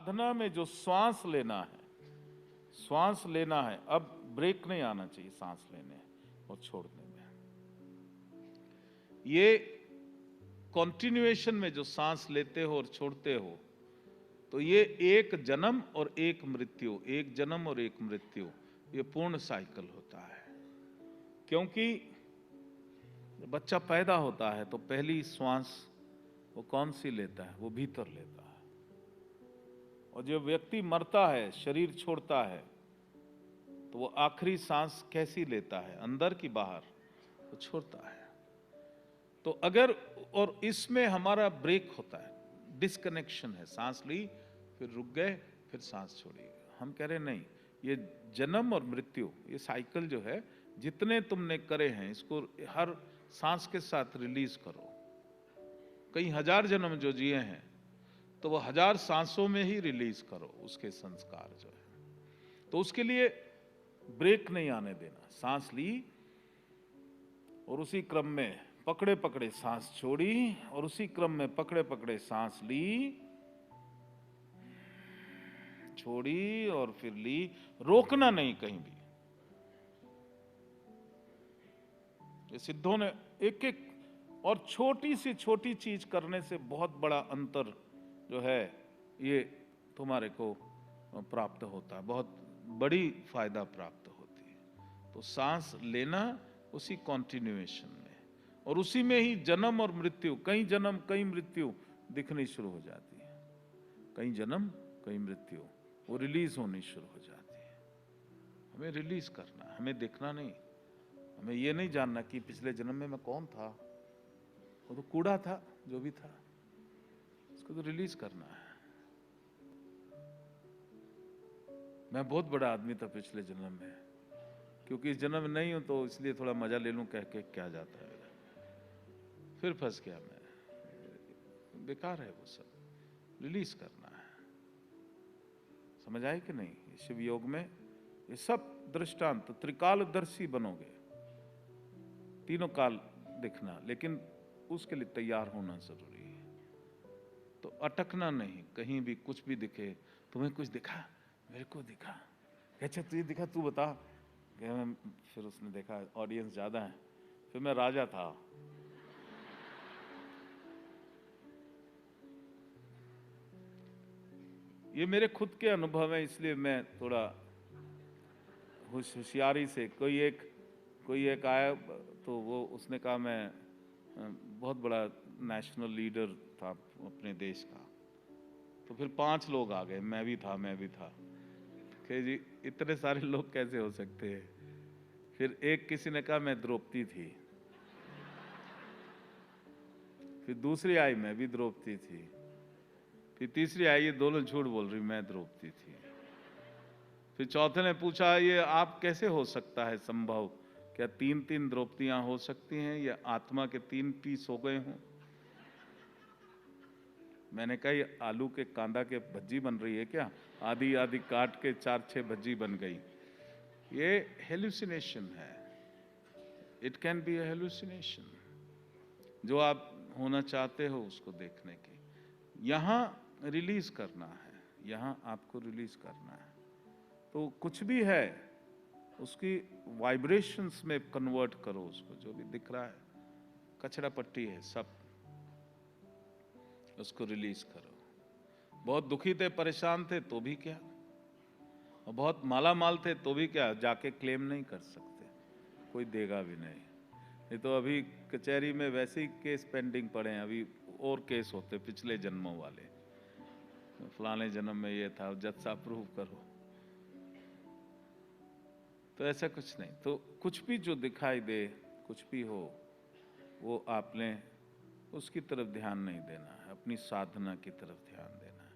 साधना में जो श्वास लेना है, अब ब्रेक नहीं आना चाहिए सांस लेने और छोड़ने में। ये कॉन्टिन्यूएशन में जो सांस लेते हो और छोड़ते हो, तो ये एक जन्म और एक मृत्यु, एक जन्म और एक मृत्यु, ये पूर्ण साइकिल होता है। क्योंकि बच्चा पैदा होता है तो पहली श्वास वो कौन सी लेता है? वो भीतर लेता है। और जब व्यक्ति मरता है, शरीर छोड़ता है, तो वो आखिरी सांस कैसी लेता है? अंदर की बाहर? वो छोड़ता है। तो अगर, और इसमें हमारा ब्रेक होता है, डिस्कनेक्शन है। सांस ली, फिर रुक गए, फिर सांस छोड़ी। हम कह रहे नहीं, ये जन्म और मृत्यु, ये साइकिल जो है, जितने तुमने करे हैं, इसको हर सांस के साथ रिलीज करो। कई हजार जन्म जो जिए हैं, तो वो 1000 सांसों में ही रिलीज करो उसके संस्कार जो है। तो उसके लिए ब्रेक नहीं आने देना। सांस ली और उसी क्रम में पकड़े पकड़े सांस छोड़ी, और उसी क्रम में पकड़े पकड़े सांस ली, छोड़ी और फिर ली। रोकना नहीं कहीं भी। ये सिद्धों ने एक एक और छोटी से छोटी चीज करने से बहुत बड़ा अंतर जो है, ये तुम्हारे को प्राप्त होता है, बहुत बड़ी फायदा प्राप्त होती है। तो सांस लेना उसी कॉन्टिन्यूएशन में, और उसी में ही जन्म और मृत्यु, कई जन्म कई मृत्यु दिखनी शुरू हो जाती है। कई जन्म कई मृत्यु, वो रिलीज होनी शुरू हो जाती है। हमें रिलीज करना है, हमें देखना नहीं। हमें ये नहीं जानना कि पिछले जन्म में मैं कौन था, वो तो कूड़ा था, जो भी था, उसको तो रिलीज करना है। मैं बहुत बड़ा आदमी था पिछले जन्म में, क्योंकि इस जन्म में नहीं हूं, तो इसलिए थोड़ा मजा ले लूं कह के क्या जाता है। फिर फंस गया मैं। बेकार है वो सब, रिलीज करना है। समझ आए कि नहीं? शिव योग में ये सब दृष्टांत, त्रिकालदर्शी बनोगे, तीनों काल दिखना, लेकिन उसके लिए तैयार होना जरूरी है। तो अटकना नहीं। कहीं भी कुछ भी दिखे, तुम्हें कुछ दिखा, मेरे को दिखा, अच्छा तुझे दिखा, तू बता। फिर उसने देखा ऑडियंस ज्यादा है, फिर मैं राजा था। ये मेरे खुद के अनुभव है, इसलिए मैं थोड़ा होशियारी से, कोई एक आया तो वो उसने कहा मैं बहुत बड़ा नेशनल लीडर था अपने देश का। तो फिर 5 लोग आ गए, मैं भी था कि जी इतने सारे लोग कैसे हो सकते हैं। फिर एक किसी ने कहा मैं द्रौपदी थी। फिर दूसरी आई, मैं भी द्रौपदी थी। फिर तीसरी आई, ये दोनों झूठ बोल रही, मैं द्रौपदी थी। फिर चौथे ने पूछा, ये आप कैसे हो सकता है संभव? क्या 3-3 द्रौपदियां हो सकती हैं, या आत्मा के 3 पीस हो गए हों? मैंने कहा ये आलू के कांदा के भज्जी बन रही है क्या? आधी आधी काट के 4-6 भज्जी बन गई। ये हेलुसिनेशन है। It can be A hallucination. जो आप होना चाहते हो उसको देखने की, यहां रिलीज करना है, यहां आपको रिलीज करना है। तो कुछ भी है उसकी वाइब्रेशंस में कन्वर्ट करो उसको। जो भी दिख रहा है कचरा पट्टी है सब, उसको रिलीज करो। बहुत दुखी थे, परेशान थे, तो भी क्या, और बहुत माला माल थे तो भी क्या, जाके क्लेम नहीं कर सकते, कोई देगा भी नहीं तो अभी कचहरी में वैसे ही केस पेंडिंग पड़े हैं। अभी और केस होते पिछले जन्मों वाले, फलाने जन्म में ये था, जज प्रूव करो। तो ऐसा कुछ नहीं। तो कुछ भी जो दिखाई दे, कुछ भी हो, वो आपने उसकी तरफ ध्यान नहीं देना है, अपनी साधना की तरफ ध्यान देना है।